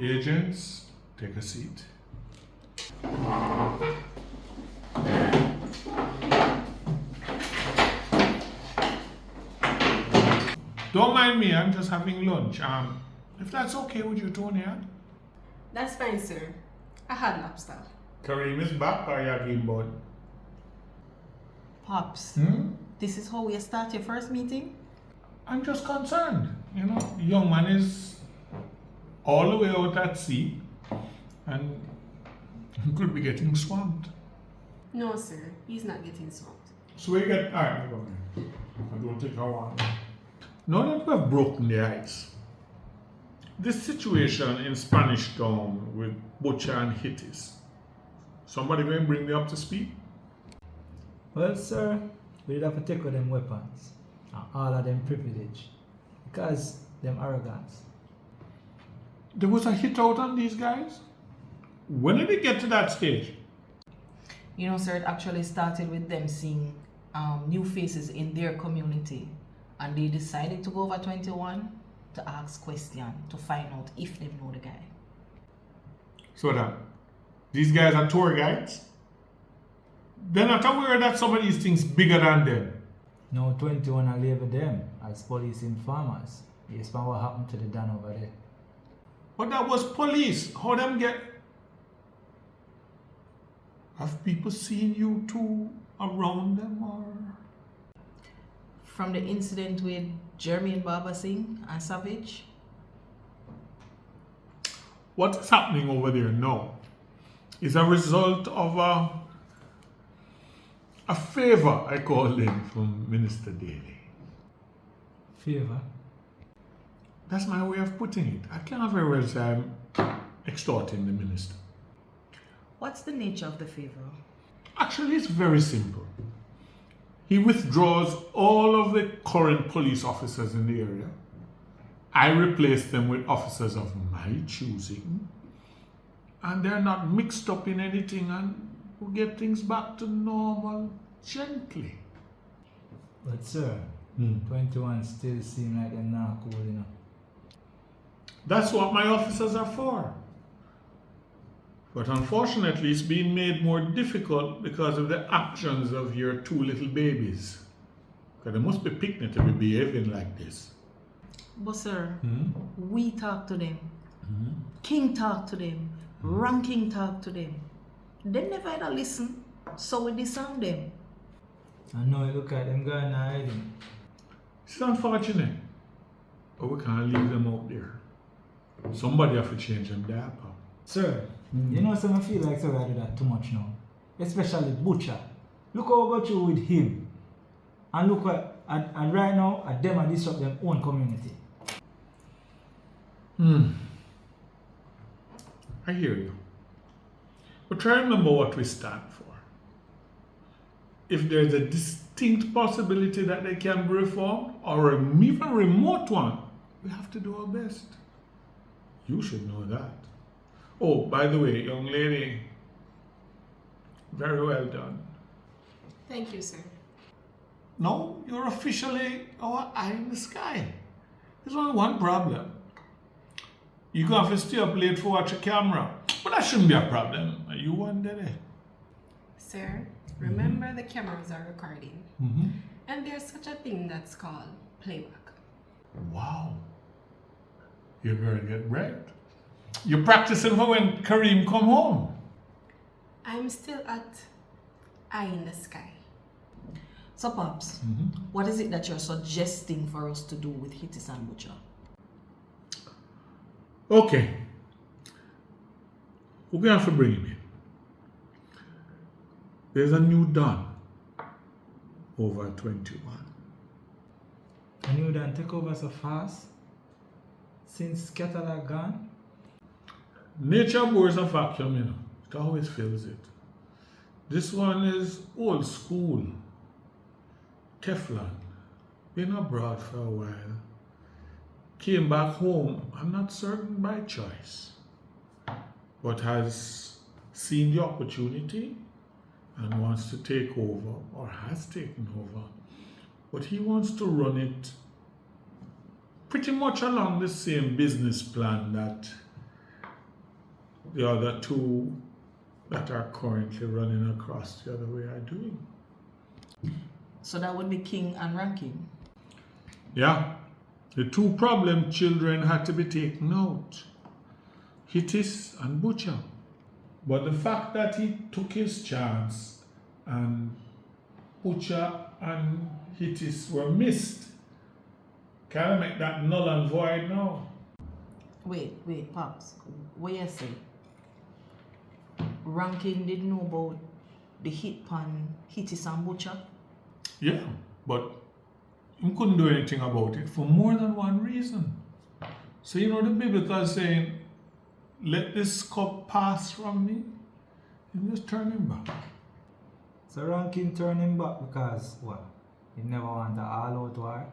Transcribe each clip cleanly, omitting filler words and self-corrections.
Agents, take a seat. Don't mind me, I'm just having lunch. If that's okay with you, Tonya. That's fine, sir. I had lobster. Kareem is back, or you again, bud? Pops, this is how we start your first meeting? I'm just concerned. You know, young man is all the way out at sea and could be getting swamped. No, sir. He's not getting swamped. So we get. Alright, I don't think I want. Now that we have broken the ice, this situation in Spanish Town with Butcher and Hittis, somebody going to bring me up to speed? Well, sir, we did have to take with them weapons and all of them privilege because them arrogance. There was a hit out on these guys? When did it get to that stage? You know, sir, it actually started with them seeing new faces in their community, and they decided to go over 21 to ask questions to find out if they know the guy. So that these guys are tour guides? They're not aware that some of these things bigger than them. No 21 are label them as police informers. Yes, man, what happened to the Dan over there? But that was police. How them get? Have people seen you two around them or? From the incident with Jeremy and Baba Singh and Savage, What's happening over there now is a result of a favor, I call him, from Minister Daly. Favor? That's my way of putting it. I can't very well say I'm extorting the minister. what's the nature of the favor? Actually, it's very simple. He withdraws all of the current police officers in the area. I replace them with officers of my choosing. And they're not mixed up in anything, and we'll get things back to normal gently. But sir, 21 still seem like they're not cool enough. That's what my officers are for. But unfortunately, it's being made more difficult because of the actions of your two little babies. Because they must be picnic to be behaving like this. But sir, we talk to them. King talk to them. Ranking talk to them. They never ever listen, so we disarm them. I know it look like them going hiding. It's unfortunate, but we can't leave them out there. Somebody have to change them diaper. Sir, you know some I feel like sir I do that too much now. Especially Butcher. Look how about you with him. And look at right now at them and disrupt their own community. I hear you. But try to remember what we stand for. If there's a distinct possibility that they can be reformed, or an even remote one, we have to do our best. You should know that. Oh, by the way, young lady, very well done. Thank you, sir. No, you're officially our eye in the sky. There's only one problem. You can have to stay up late for watch a camera. But that shouldn't be a problem. You wanted it. Sir, remember the cameras are recording. And there's such a thing that's called playback. Wow. You're going to get bread. You're practicing for when Kareem come home. I'm still at eye in the sky. So Pops, what is it that you're suggesting for us to do with Hittis and Butcher? Okay. We're going to have to bring him in. There's a new Don over at 21. And you done take over so fast? Since Catalan gone? Nature bores a vacuum, you know. It always fills it. This one is old school. Teflon. Been abroad for a while. Came back home, I'm not certain by choice, but has seen the opportunity and wants to take over, or has taken over. But he wants to run it pretty much along the same business plan that the other two that are currently running across the other way are doing. So that would be king and ranking. Yeah, the two problem children had to be taken out, Hittis and Butcher. But the fact that he took his chance and Butcher and Hittis were missed kind of make that null and void now. Wait, Pops. What you say? Ranking didn't know about the hit pan Hittis and Butcher? Yeah, but he couldn't do anything about it for more than one reason. So you know the biblical saying, let this cup pass from me, and just turn him back. So Rankin turned him back because what? He never wanted all-out war.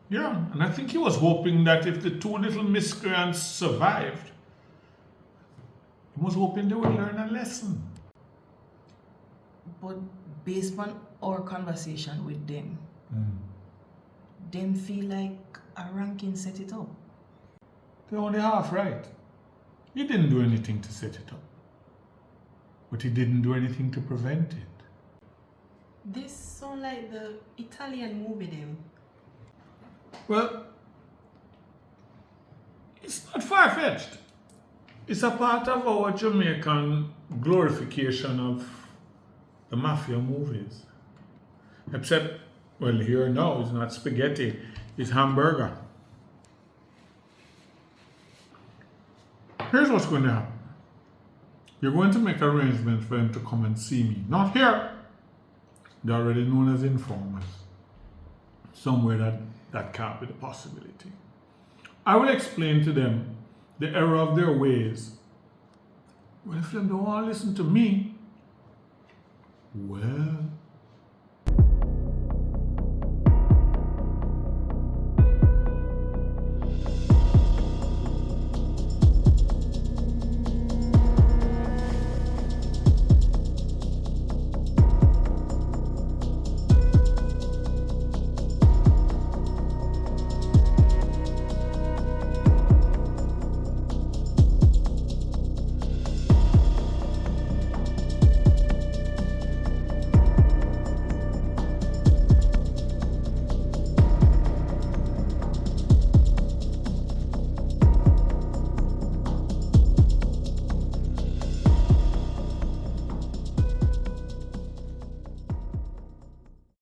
Yeah, and I think he was hoping that if the two little miscreants survived, he was hoping they would learn a lesson. But based on our conversation with them, them feel like a ranking set it up. They're only half right. He didn't do anything to set it up, but he didn't do anything to prevent it. This sound like the Italian movie them. Well, it's not far-fetched. It's a part of our Jamaican glorification of the mafia movies. Except, well, here now it's not spaghetti, it's hamburger. Here's what's going to happen. You're going to make arrangements for him to come and see me. Not here. They're already known as informers. Somewhere that can't be the possibility. I will explain to them the error of their ways. Well, if they don't want to listen to me, well,